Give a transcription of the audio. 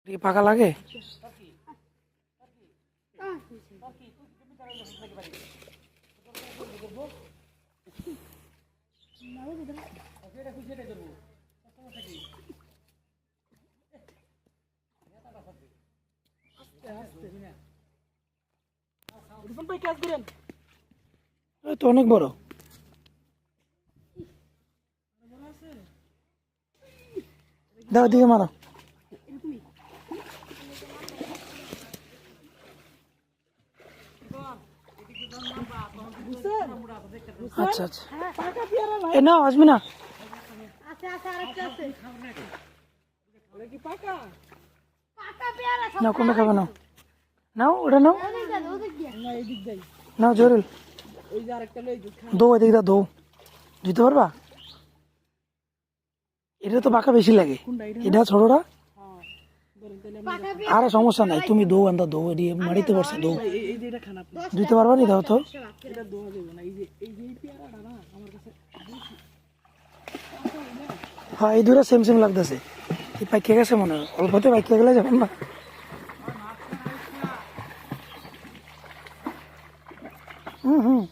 পাকা লাগে। তো অনেক বড়। দাও দিকে মারো। আচ্ছা আচ্ছা এ নাও আসবি না। নাও কোনটা খাবে নাও, নাও ওটা নাও, নাও জরুল দো এদিকে দা দো, দিতে পারবা? এটা তো পাকা বেশি লাগে, এটা ছোটটা। আরে সমস্যা নাই, তুমি দো আন্দা দো, এটি মারিতে পারছো দো, দিতে পারবা নি? দাও তো। হ্যাঁ এই দুটো সেম সেম লাগতেছে, এই পাইকে গেছে মনে হয়, অল্পতে পাইকে গেলে যাবেন না। হুম হুম